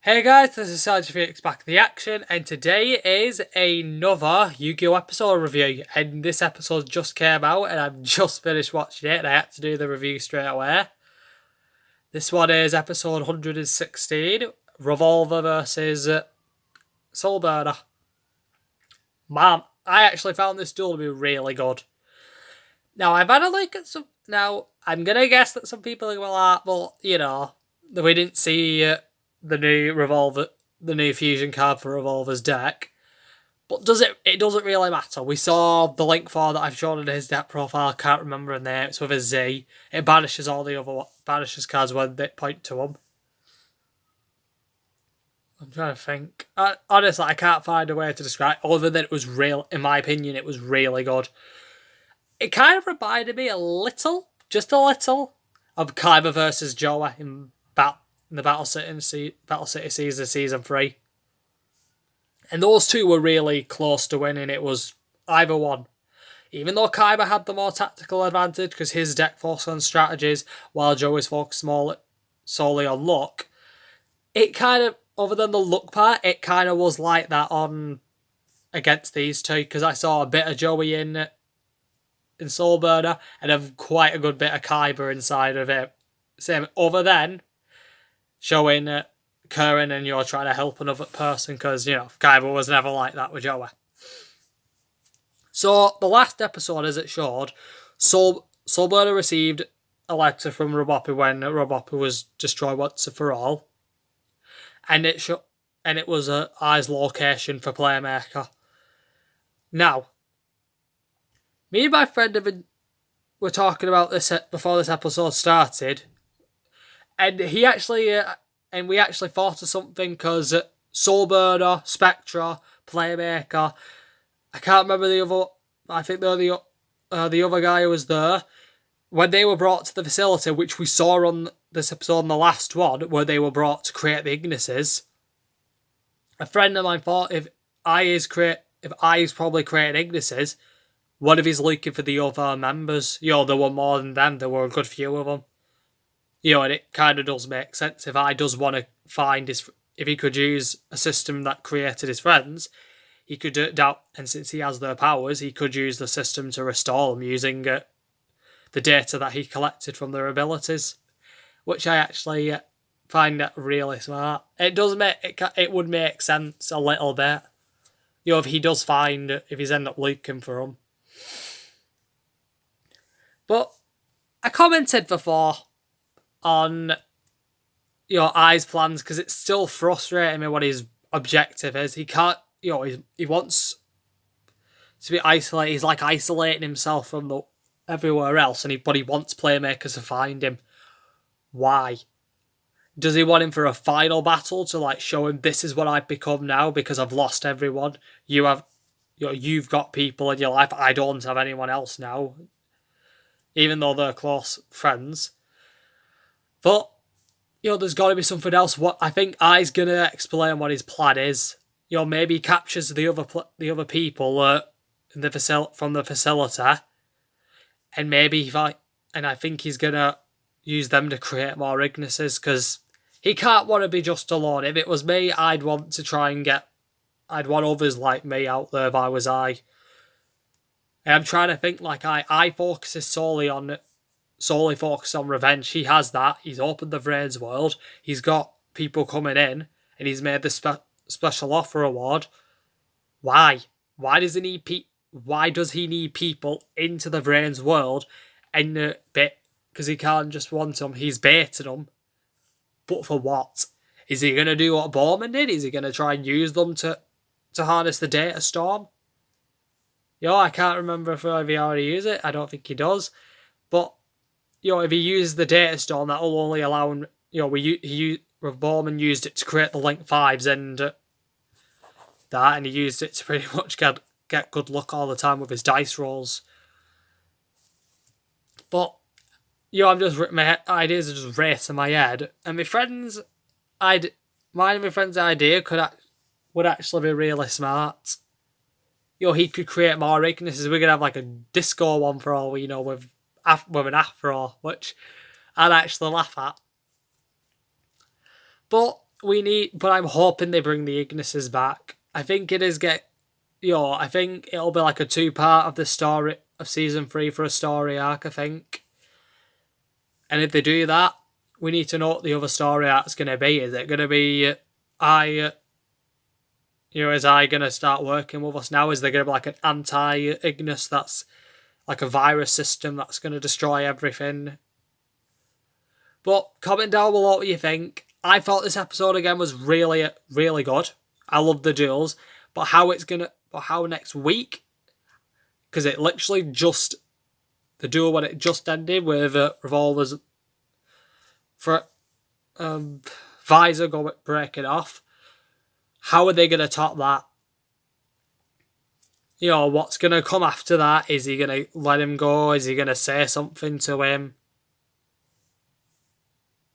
Hey guys, this is Sergeant Felix back in the action, and today is another Yu-Gi-Oh episode review. And this episode just came out, and I've just finished watching it, and I had to do the review straight away. This one is episode 116, Revolver versus Soulburner. Man, I actually found this duel to be really good. Now, I've had a look at some. Now, I'm gonna guess that some people are like, well, we didn't see the new Revolver, the new fusion card for Revolver's deck. But it doesn't really matter. We saw the link for that I've shown in his deck profile. I can't remember the name. It's with a Z. It banishes all the other cards when they point to them. I'm trying to think. Honestly, I can't find a way to describe it other than it was real. In my opinion, it was really good. It kind of reminded me a little, just a little, of Kaiba versus Joa in the Battle City Season 3. And those two were really close to winning. It was either one. Even though Kaiba had the more tactical advantage because his deck focused on strategies while Joe is focused solely on luck, it kind of, other than the luck part, it kind of was like that on against these two because I saw a bit of Joey in Soulburner and quite a good bit of Kaiba inside of it. Same over then, showing Curran and you're trying to help another person because, Kaiba was never like that with Joey. So, the last episode, as it showed, Soulburner received a letter from Robopi when Robopi was destroyed once and for all. And it was I's location for Playmaker. Now, me and my friend were talking about this before this episode started, and we actually thought of something because Soulburner, Spectra, Playmaker, I can't remember the other. I think they're the other guy who was there when they were brought to the facility, which we saw on this episode, on the last one, where they were brought to create the Ignises. A friend of mine thought if I is probably creating Ignises, what if he's looking for the other members? There were more than them. There were a good few of them. And it kind of does make sense. If I does want to find if he could use a system that created his friends, he could do it, and since he has their powers, he could use the system to restore them using the data that he collected from their abilities, which I actually find that really smart. It would make sense a little bit. If he does if he's end up looking for them. But I commented before on I's plans because it's still frustrating me what his objective is. He can't, he wants to be isolated. He's like isolating himself from everywhere else, but he wants Playmakers to find him. Why? Does he want him for a final battle to show him this is what I've become now because I've lost everyone? You've got people in your life. I don't have anyone else now, even though they're close friends. But there's got to be something else. What I think I's gonna explain what his plan is. Maybe he captures the other people from the facility, and I think he's gonna use them to create more Ignises because he can't want to be just alone. If it was me, I'd want others like me out there if I was I. And I'm trying to think I focuses solely focused on revenge. He has that. He's opened the vrains world. He's got people coming in, and he's made the special offer award. Why? Why does he need people into the vrains world in a bit? Because he can't just want them. He's baiting them. But for what? Is he going to do what Bowman did? Is he going to try and use them to harness the data storm? I can't remember if he already used it. I don't think he does. But, if he uses the data storm, that will only allow him... Bowman used it to create the Link 5s and and he used it to pretty much get good luck all the time with his dice rolls. But... my ideas are just racing my head, and my friend's idea would actually be really smart. He could create more Ignises. We're gonna have a disco one for all we know with an afro, which I'd actually laugh at. But but I'm hoping they bring the Ignises back. I think it is I think it'll be like a 2-part of the story of season 3 for a story arc, I think. And if they do that, we need to know what the other story arc's going to be. Is it going to be is I going to start working with us now? Is there going to be like an anti-Ignis that's like a virus system that's going to destroy everything? But comment down below what you think. I thought this episode again was really, really good. I love the duels. But how next week, because it literally just, the duel when it just ended with revolvers for visor breaking off. How are they going to top that? What's going to come after that? Is he going to let him go? Is he going to say something to him?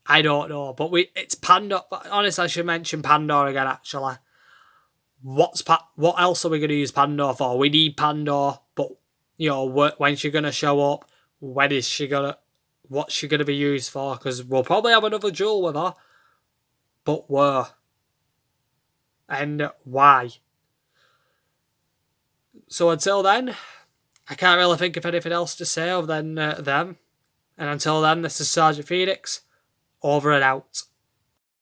I don't know. But it's Pandora. Honestly, I should mention Pandora again, actually. What else are we going to use Pandora for? We need Pandora, but, when's she going to show up? What's she going to be used for? Because we'll probably have another duel with her. But where? And why? So until then, I can't really think of anything else to say other than them. And until then, this is Sergeant Phoenix, over and out.